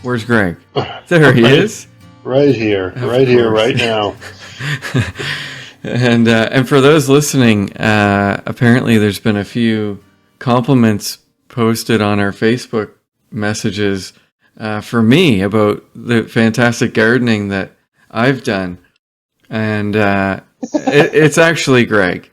Where's Greg? There he is. Right here, right now. And for those listening, apparently there's been a few compliments posted on our Facebook messages for me about the fantastic gardening that I've done. And it's actually Greg.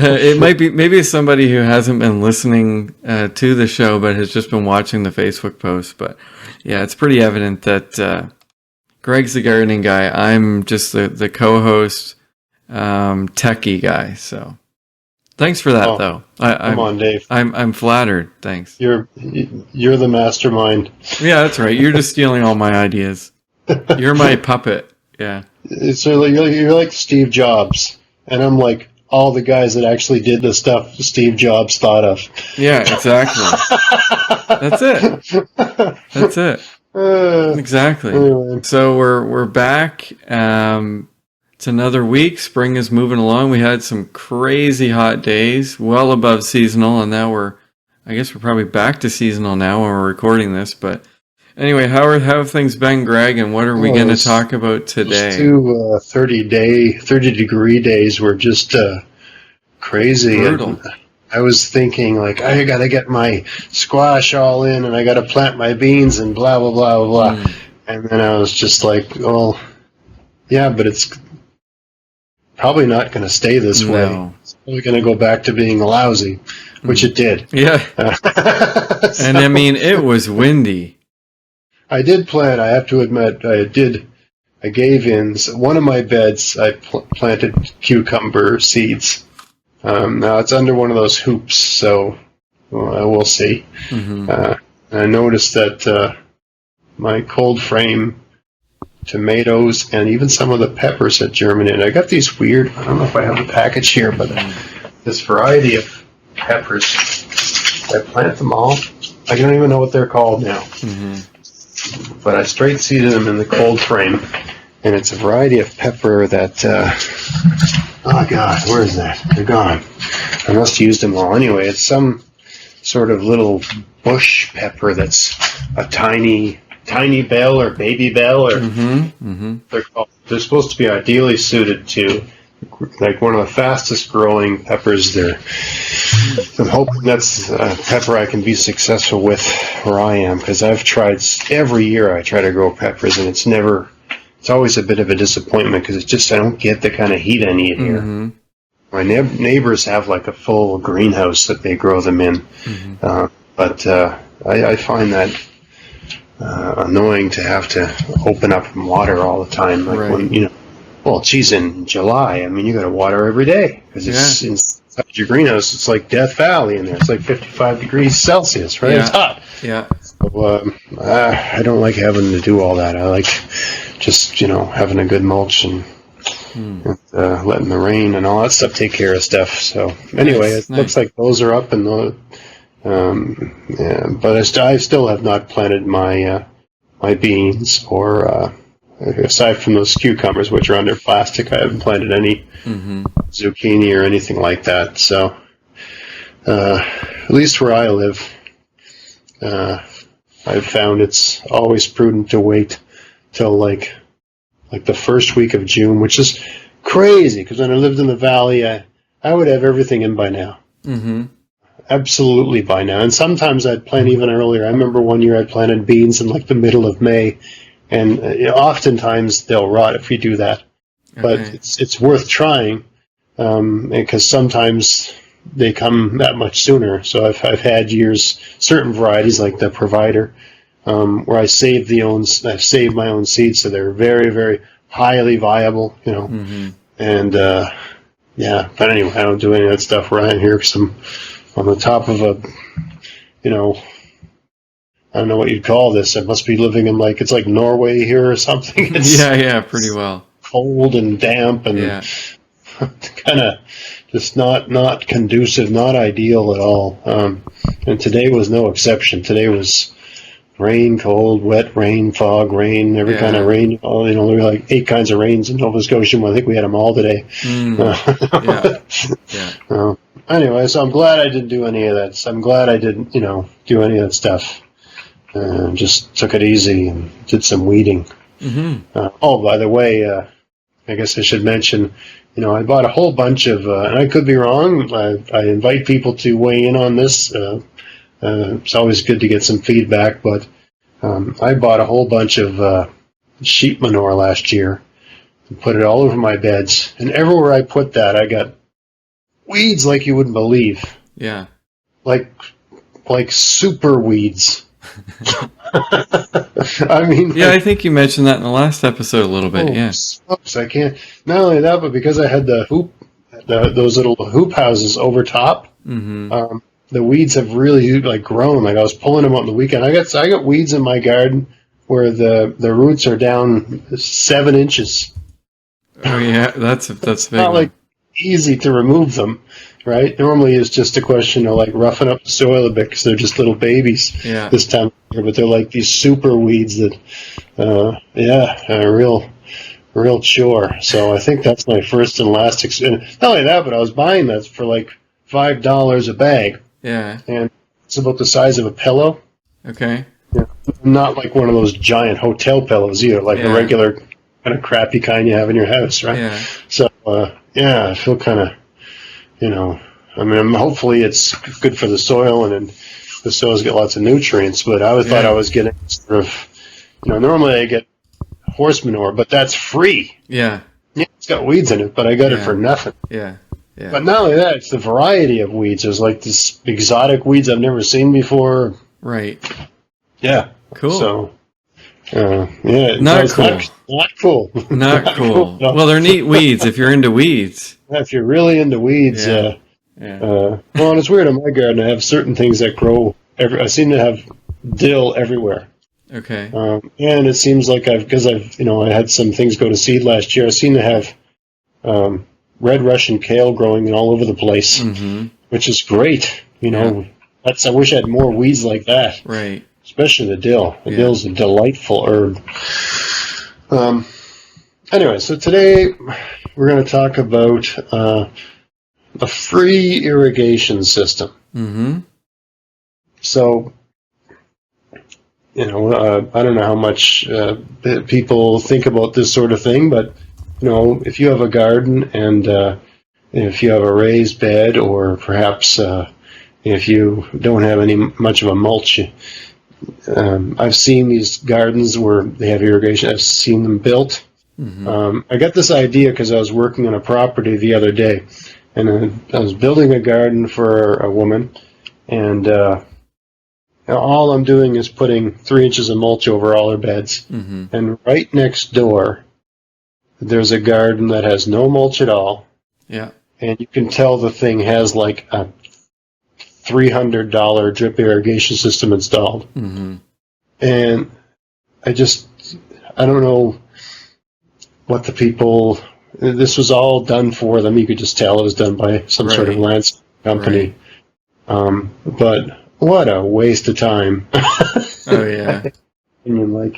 It might be, maybe it's somebody who hasn't been listening to the show but has just been watching the Facebook post. But yeah, it's pretty evident that Greg's the gardening guy. I'm just the co-host techie guy. So thanks for that, though. Come on, Dave. I'm flattered. Thanks. You're the mastermind. Yeah, that's right. You're just stealing all my ideas. You're my puppet. Yeah. So you're like Steve Jobs, and I'm like all the guys that actually did the stuff Steve Jobs thought of. Yeah, exactly. That's it. Exactly. Anyway. So we're back. It's another week. Spring is moving along. We had some crazy hot days, well above seasonal, and now I guess we're probably back to seasonal now when we're recording this. But anyway, how have things been, Greg, and what are we going to talk about today? Those 30-degree days were just crazy. Brutal. I was thinking, like, I got to get my squash all in, and I got to plant my beans, and blah, blah, blah, blah, blah. And then I was just like, well, yeah, but it's probably not going to stay this way. It's probably going to go back to being lousy, which it did. Yeah. And I mean, it was windy. I did plant, I have to admit, I gave in one of my beds, I planted cucumber seeds. Now it's under one of those hoops, so we'll see. I noticed that my cold frame tomatoes and even some of the peppers had germinated. I got these weird, I don't know if I have the package here, but this variety of peppers. I plant them all. I don't even know what they're called now. But I straight seeded them in the cold frame, and it's a variety of pepper that, oh God, where is that? They're gone. I must have used them all. Anyway, it's some sort of little bush pepper that's a tiny bell or baby bell, or they're supposed to be ideally suited to, like, one of the fastest growing peppers there. I'm hoping that's a pepper I can be successful with where I am, because I've tried, every year I try to grow peppers, and it's always a bit of a disappointment, because it's just, I don't get the kind of heat I need here. My neighbors have like a full greenhouse that they grow them in, but I find that annoying to have to open up and water all the time. Like when, well, geez, in July, I mean, you got to water every day, because it's inside your greenhouse. It's like Death Valley in there. It's like 55 degrees Celsius, right? It's hot. Yeah. So I don't like having to do all that. I like just, having a good mulch and letting the rain and all that stuff take care of stuff. So anyway, it looks like those are up, and but I still have not planted my beans, or aside from those cucumbers, which are under plastic, I haven't planted any zucchini or anything like that. So at least where I live, I've found it's always prudent to wait till like the first week of June, which is crazy, because when I lived in the valley, I would have everything in by now. Absolutely by now. And sometimes I'd plant even earlier. I remember one year I planted beans in like the middle of May, and oftentimes they'll rot if you do that. But it's worth trying, because sometimes they come that much sooner. So I've had years, certain varieties like the Provider, where I saved my own seeds, so they're very, very highly viable, And but anyway, I don't do any of that stuff where I am here, because I'm on the top of a, I don't know what you'd call this. I must be living in it's like Norway here or something. It's pretty well. Cold and damp and kind of just not conducive, not ideal at all. And today was no exception. Today was rain, cold, wet, rain, fog, rain, every kind of rain. There were like 8 kinds of rains in Nova Scotia. I think we had them all today. Anyway, so I'm glad I didn't do any of that. So I'm glad I didn't, do any of that stuff. just took it easy and did some weeding. Oh, by the way, I guess I should mention, I bought a whole bunch of, and I could be wrong. I invite people to weigh in on this. It's always good to get some feedback, but I bought a whole bunch of sheep manure last year and put it all over my beds. And everywhere I put that, I got weeds like you wouldn't believe. Yeah. Like super weeds. I mean, yeah, I think you mentioned that in the last episode a little bit. Yeah. Oops, I can't. Not only that, but because I had those little hoop houses over top, the weeds have really grown. Like I was pulling them out on the weekend. I got weeds in my garden where the roots are down 7 inches. Oh yeah, that's big. Not easy to remove them. Right? Normally it's just a question of roughing up the soil a bit because they're just little babies this time of year, but they're like these super weeds that, are a real chore. So I think that's my first and last experience. Not only that, but I was buying that for $5 a bag. Yeah. And it's about the size of a pillow. Okay. Yeah. Not like one of those giant hotel pillows either, a regular kind of crappy kind you have in your house, right? Yeah. So, I feel kind of, hopefully it's good for the soil, and then the soil's got lots of nutrients. But I thought I was getting sort of, normally I get horse manure, but that's free. Yeah. Yeah, it's got weeds in it, but I got it for nothing. Yeah. Yeah. But not only that, it's the variety of weeds. There's this exotic weeds I've never seen before. Right. Yeah. Cool. So, not cool. Not cool. Not cool. Well, they're neat weeds if you're into weeds. If you're really into weeds, well, and it's weird in my garden. I have certain things that grow. I seem to have dill everywhere. Okay. And it seems like because I had some things go to seed last year. I seem to have red Russian kale growing all over the place, which is great. I wish I had more weeds like that. Right. Especially the dill. The dill's a delightful herb. Anyway, so today we're going to talk about a free irrigation system. So, I don't know how much people think about this sort of thing, but, if you have a garden and if you have a raised bed, or perhaps if you don't have much of a mulch, I've seen these gardens where they have irrigation. I've seen them built. I got this idea because I was working on a property the other day, and I was building a garden for a woman, and all I'm doing is putting 3 inches of mulch over all her beds. And right next door, there's a garden that has no mulch at all. Yeah. And you can tell the thing has a $300 drip irrigation system installed. And I don't know what the people, this was all done for them. You could just tell it was done by some sort of landscape company. But what a waste of time. Oh, yeah. I mean,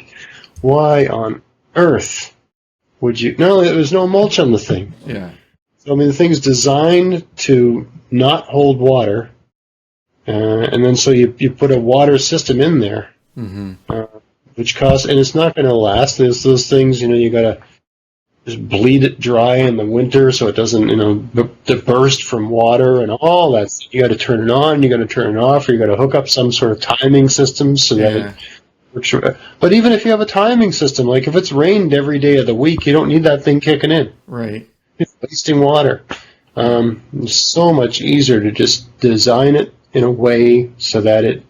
why on earth would you? No, there was no mulch on the thing. Yeah. So, the thing's designed to not hold water. And then so you put a water system in there, which costs, and it's not going to last. There's those things, you got to just bleed it dry in the winter so it doesn't, burst from water and all that. You got to turn it on, you got to turn it off, or you got to hook up some sort of timing system so that it works. But even if you have a timing system, if it's rained every day of the week, you don't need that thing kicking in. Right. It's wasting water. It's so much easier to just design it in a way so that it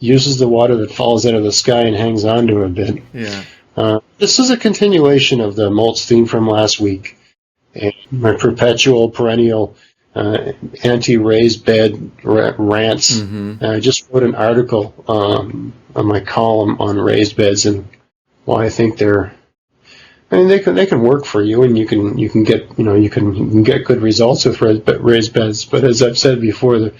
uses the water that falls out of the sky and hangs on to it a bit. Yeah. This is a continuation of the mulch theme from last week. And my perennial anti-raised bed rants. I just wrote an article on my column on raised beds and why I think they can work for you, and you can get good results with raised beds. But as I've said before, they're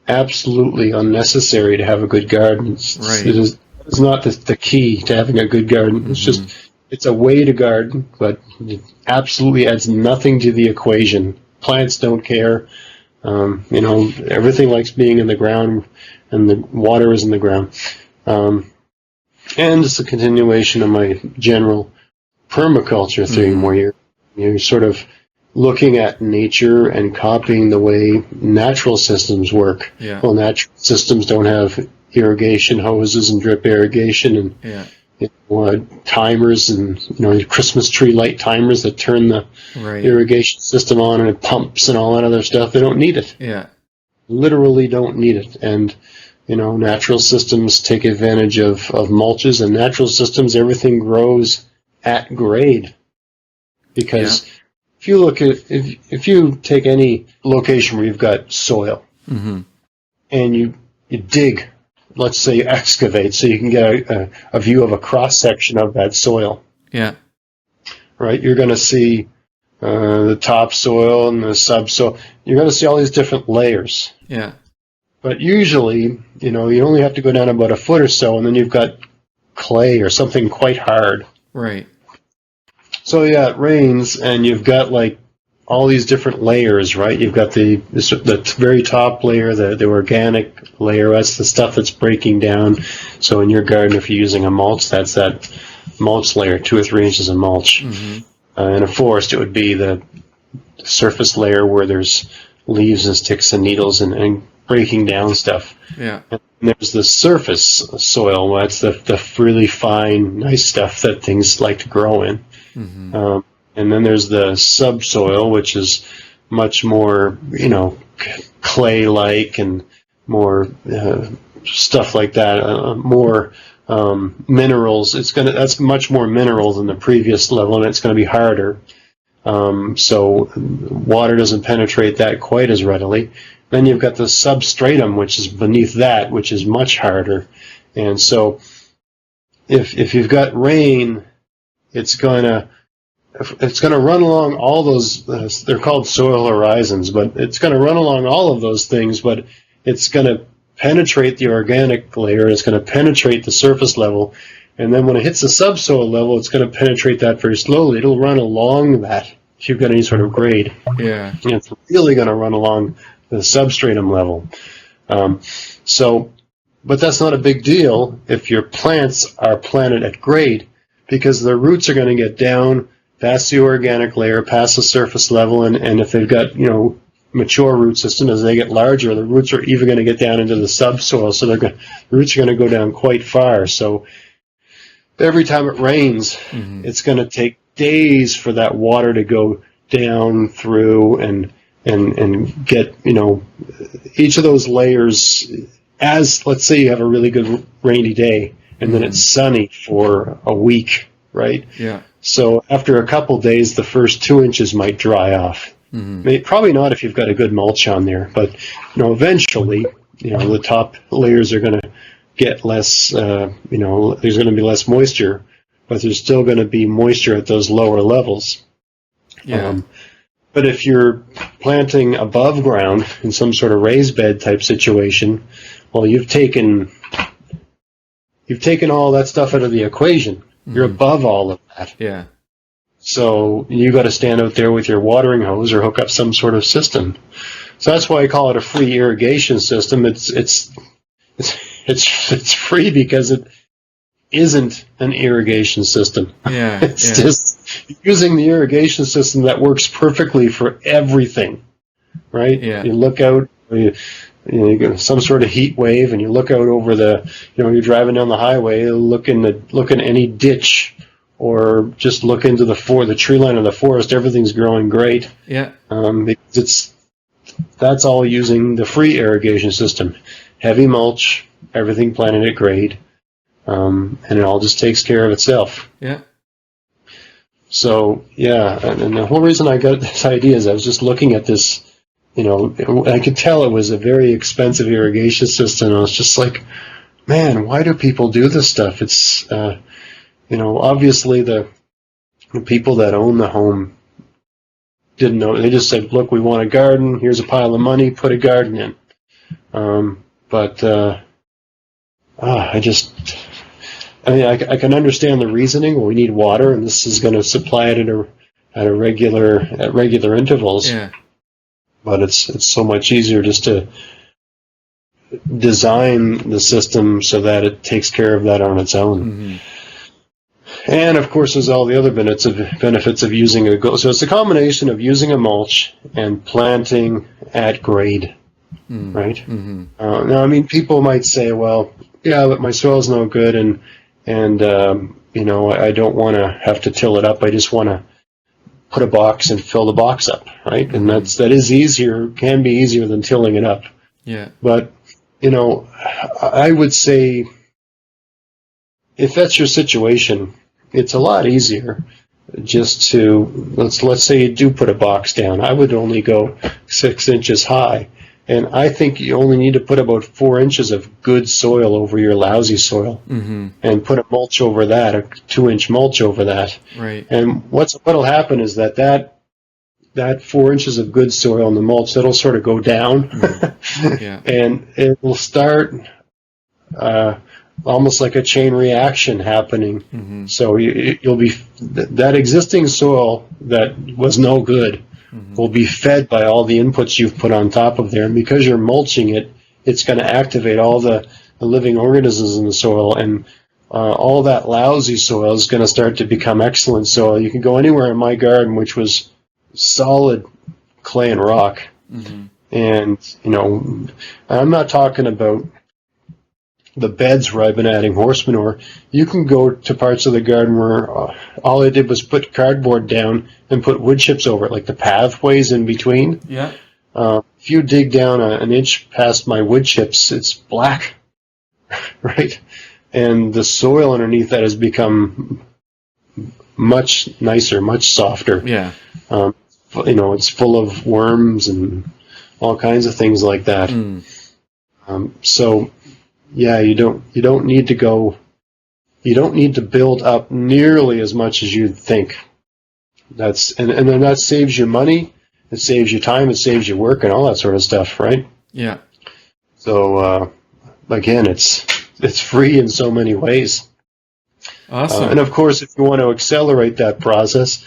absolutely unnecessary to have a good garden. It's not the key to having a good garden. It's just it's a way to garden, but it absolutely adds nothing to the equation. Plants don't care. Everything likes being in the ground, and the water is in the ground. And it's a continuation of my general permaculture theme, where you're sort of looking at nature and copying the way natural systems work. Yeah. Well, natural systems don't have irrigation hoses and drip irrigation and timers and your Christmas tree light timers that turn the irrigation system on, and it pumps and all that other stuff. They don't need it. Yeah. Literally don't need it. And natural systems take advantage of mulches, and natural systems, everything grows at grade. Because if you look at, if you take any location where you've got soil, and you dig, let's say you excavate, so you can get a view of a cross-section of that soil. Yeah. Right? You're going to see the topsoil and the subsoil. You're going to see all these different layers. Yeah. But usually, you only have to go down about a foot or so, and then you've got clay or something quite hard. Right. So it rains, and you've got like all these different layers, right? You've got the very top layer, the organic layer. That's the stuff that's breaking down. So in your garden, if you're using a mulch, that's that mulch layer, 2 or 3 inches of mulch. In a forest, it would be the surface layer where there's leaves and sticks and needles and breaking down stuff. Yeah. And there's the surface soil. That's the really fine, nice stuff that things like to grow in. And then there's the subsoil, which is much more, clay-like and more stuff like that. More minerals. That's much more mineral than the previous level, and it's going to be harder. So water doesn't penetrate that quite as readily. Then you've got the substratum, which is beneath that, which is much harder. And so if you've got rain, it's going to run along all those, they're called soil horizons, but it's going to run along all of those things, but it's going to penetrate the organic layer, it's going to penetrate the surface level, and then when it hits the subsoil level, it's going to penetrate that very slowly. It'll run along that if you've got any sort of grade. Yeah. And it's really going to run along the substratum level. But that's not a big deal if your plants are planted at grade, because the roots are going to get down past the organic layer, past the surface level, and if they've got, mature root system, as they get larger, the roots are even going to get down into the subsoil, so the roots are going to go down quite far. So every time it rains, it's going to take days for that water to go down through and get, each of those layers. As, let's say you have a really good rainy day, and then it's sunny for a week, right? Yeah. So after a couple days, the first 2 inches might dry off. Probably not if you've got a good mulch on there, but eventually, the top layers are going to get less. There's going to be less moisture, but there's still going to be moisture at those lower levels. Yeah. But if you're planting above ground in some sort of raised bed type situation, well, you've taken all that stuff out of the equation. You're above all of that. Yeah. So you got to stand out there with your watering hose or hook up some sort of system. So that's why I call it a free irrigation system. It's free because it isn't an irrigation system. Yeah. It's just using the irrigation system that works perfectly for everything. Right? Yeah. You look out, you get some sort of heat wave, and you look out over you're driving down the highway, look in any ditch, or just look into the tree line of the forest. Everything's growing great. Yeah. Because that's all using the free irrigation system. Heavy mulch, everything planted at grade, and it all just takes care of itself. Yeah. So and the whole reason I got this idea is I was just looking at this. I could tell it was a very expensive irrigation system. I was just like, man, why do people do this stuff? It's, obviously the people that own the home didn't know. They just said, look, we want a garden. Here's a pile of money. Put a garden in. I can understand the reasoning. Well, we need water, and this is going to supply it at regular intervals. Yeah. But it's so much easier just to design the system so that it takes care of that on its own. Mm-hmm. And of course, there's all the other benefits of using so it's a combination of using a mulch and planting at grade, right? Mm-hmm. Now, I mean, people might say, well, yeah, but my soil's no good, and I don't want to have to till it up. I just want to put a box and fill the box up, right? Mm-hmm. And that is easier, can be easier than tilling it up. Yeah. But I would say if that's your situation, it's a lot easier just to, let's say you do put a box down. I would only go 6 inches high. And I think you only need to put about 4 inches of good soil over your lousy soil, mm-hmm. and put a mulch over that, a 2-inch mulch over that. Right. And what'll happen is that 4 inches of good soil in the mulch, that'll sort of go down, mm-hmm. Yeah. And it will start almost like a chain reaction happening. Mm-hmm. So you'll be that existing soil that was no good, mm-hmm. will be fed by all the inputs you've put on top of there, and because you're mulching it, it's going to activate all the living organisms in the soil, and all that lousy soil is going to start to become excellent soil. You can go anywhere in my garden, which was solid clay and rock, mm-hmm. and I'm not talking about the beds where I've been adding horse manure. You can go to parts of the garden where all I did was put cardboard down and put wood chips over it, like the pathways in between. Yeah. If you dig down an inch past my wood chips, it's black, right? And the soil underneath that has become much nicer, much softer. Yeah. It's full of worms and all kinds of things like that. Mm. So, yeah, you don't need to build up nearly as much as you'd think. And then that saves you money, it saves you time, it saves you work, and all that sort of stuff, right? Yeah. So again, it's free in so many ways. Awesome. And of course, if you want to accelerate that process,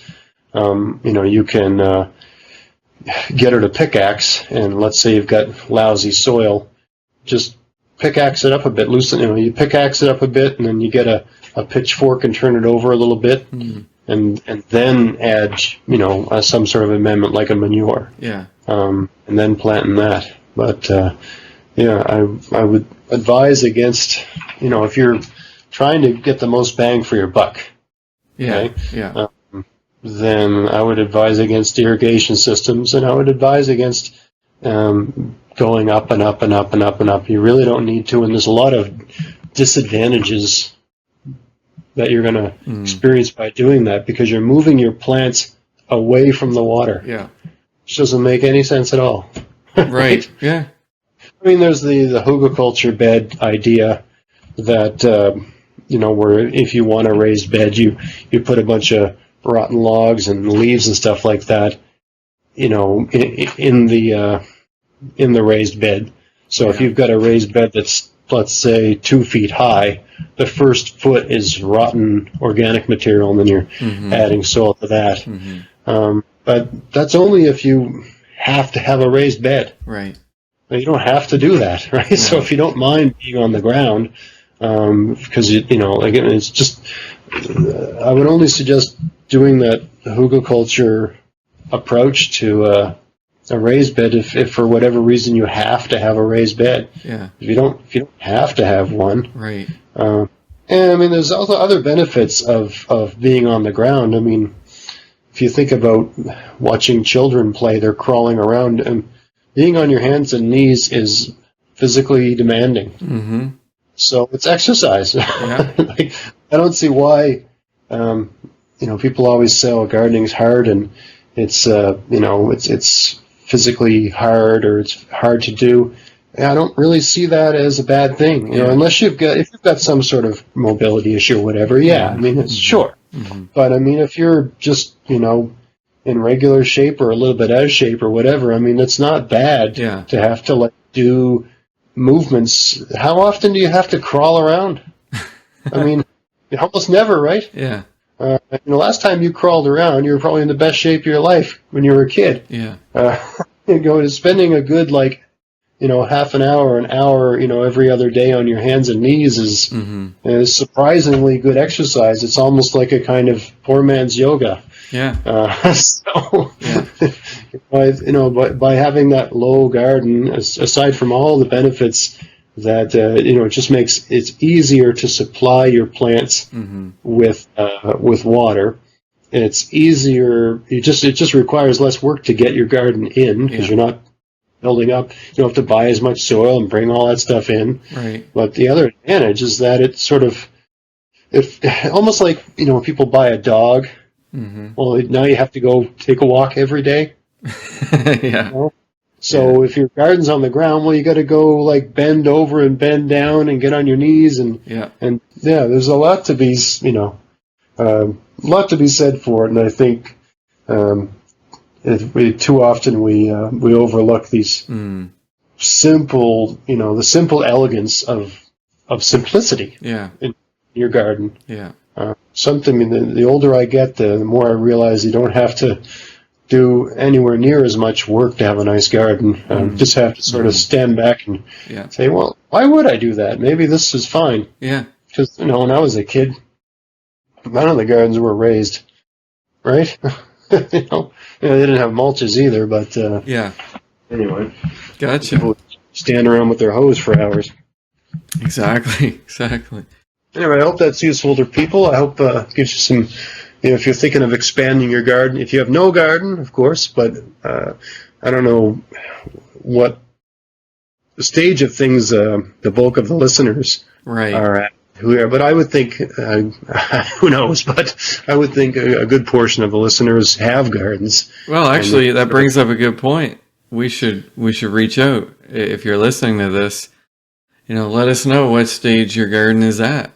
you can get out a pickaxe, and let's say you've got lousy soil, just pickaxe it up a bit, you pickaxe it up a bit, and then you get a pitchfork and turn it over a little bit, mm. and then add, some sort of amendment like a manure. Yeah. And then planting that. But, I would advise against, if you're trying to get the most bang for your buck, yeah, okay? Yeah. Then I would advise against irrigation systems, and I would advise against going up and up and up and up and up. You really don't need to, and there's a lot of disadvantages that you're going to experience by doing that, because you're moving your plants away from the water. Yeah. Which doesn't make any sense at all. Right, yeah. I mean, there's the hugelkultur bed idea that, where if you want a raised bed, you put a bunch of rotten logs and leaves and stuff like that, in the raised bed. So if you've got a raised bed that's, let's say, 2 feet high, the first foot is rotten organic material, and then you're mm-hmm. adding soil to that. Mm-hmm. But that's only if you have to have a raised bed. Right. You don't have to do that, right? Yeah. So if you don't mind being on the ground, because, again, it's just, I would only suggest doing that hugelkultur approach to a raised bed if for whatever reason you have to have a raised bed. Yeah. If you don't have to have one. Right. And I mean, there's also other benefits of being on the ground. I mean, if you think about watching children play, they're crawling around, and being on your hands and knees is physically demanding. Mm-hmm. So it's exercise. Yeah. I don't see why. People always say, "Oh, gardening's hard," and it's it's physically hard, or it's hard to do. I don't really see that as a bad thing, unless if you've got some sort of mobility issue or whatever. Yeah, I mean, it's sure. Mm-hmm. But I mean, if you're just in regular shape or a little bit out of shape or whatever, I mean, it's not bad to have to do movements. How often do you have to crawl around? I mean, almost never, right? Yeah. Last time you crawled around, you were probably in the best shape of your life when you were a kid. Yeah. Spending a good half an hour, every other day on your hands and knees is surprisingly good exercise. It's almost like a kind of poor man's yoga. Yeah. By having that low garden, aside from all the benefits that it just makes it easier to supply your plants with water. It's easier. It just requires less work to get your garden in because you're not building up. You don't have to buy as much soil and bring all that stuff in. Right. But the other advantage is that it's almost like when people buy a dog. Well, now you have to go take a walk every day. Yeah. So if your garden's on the ground, well, you got to go like bend over and bend down and get on your knees and there's a lot to be said for it. And I think too often we overlook these simple, the simple elegance of simplicity. In your garden. Yeah. The older I get, the more I realize you don't have to do anywhere near as much work to have a nice garden. Just have to sort of stand back and say, well, why would I do that? Maybe this is fine. Yeah. Because, when I was a kid, none of the gardens were raised, right? They didn't have mulches either, but anyway. Gotcha. People stand around with their hose for hours. Exactly. Anyway, I hope that's useful to people. I hope it gives you some, if you're thinking of expanding your garden. If you have no garden, of course, but I don't know what the stage of things the bulk of the listeners are at. But I would think, who knows, but I would think a good portion of the listeners have gardens. Well, actually, that brings up a good point. We should reach out. If you're listening to this, let us know what stage your garden is at.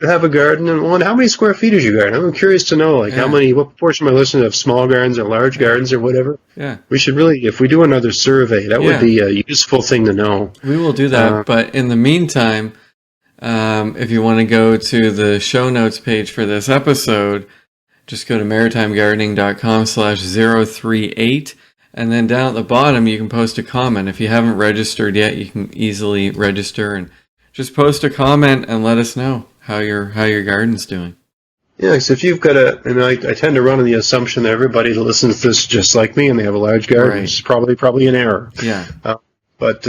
You have a garden, and how many square feet is your garden? I'm curious to know, what proportion of my listeners have small gardens or large gardens or whatever. Yeah. We should really, if we do another survey, that would be a useful thing to know. We will do that, but in the meantime, if you want to go to the show notes page for this episode, just go to maritimegardening.com/038, and then down at the bottom, you can post a comment. If you haven't registered yet, you can easily register and just post a comment and let us know how your garden's doing. Yeah, so if you've got I tend to run on the assumption that everybody that listens to this just like me and they have a large garden, which is probably an error. Yeah. But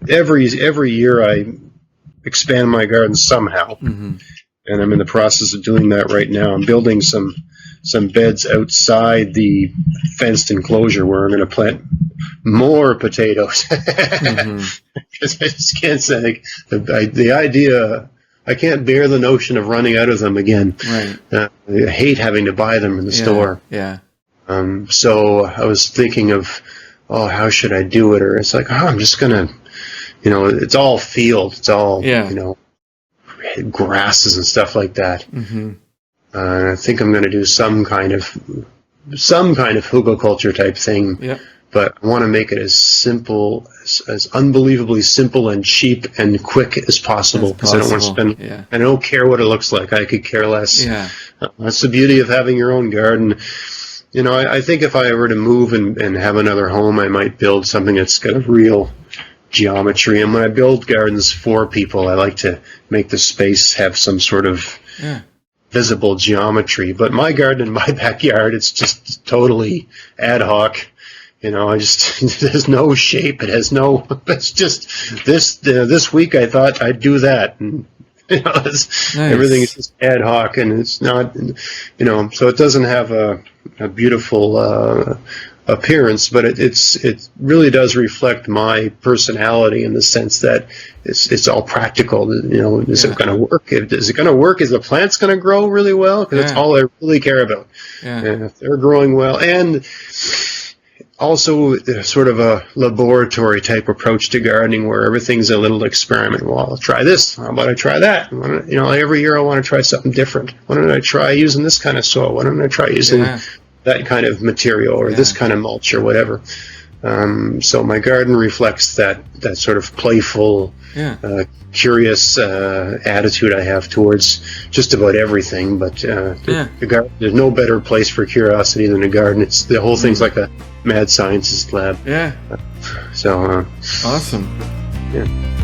every year I expand my garden somehow, and I'm in the process of doing that right now. I'm building some beds outside the fenced enclosure where I'm going to plant more potatoes. Because I just can't say the idea. I can't bear the notion of running out of them again. Right. I hate having to buy them in the store. Yeah. So I was thinking of, how should I do it? Or it's like, I'm just gonna, it's all field. It's all, grasses and stuff like that. I think I'm going to do some kind of hugelkultur type thing. Yep. But I want to make it as simple, as unbelievably simple and cheap and quick as possible. Because I don't want to spend. Yeah. I don't care what it looks like. I could care less. Yeah. That's the beauty of having your own garden. I think if I were to move and have another home, I might build something that's got a real geometry. And when I build gardens for people, I like to make the space have some sort of visible geometry. But my garden in my backyard, it's just totally ad hoc. There's no shape. It's just this week I thought I'd do that. And, nice. Everything is just ad hoc, and it's not, so it doesn't have a beautiful appearance, but it really does reflect my personality in the sense that it's all practical. Is it going to work? Is it going to work? Is the plants going to grow really well? Because that's all I really care about. Yeah. And if they're growing well, and also sort of a laboratory type approach to gardening where everything's a little experiment. Well, I'll try this. How about I try that? Every year I want to try something different. Why don't I try using this kind of soil? Why don't I try using that kind of material or this kind of mulch or whatever? So my garden reflects that sort of playful, curious attitude I have towards just about everything. But the garden, there's no better place for curiosity than a garden. The whole thing's like a mad scientist lab. Yeah. So awesome. Yeah.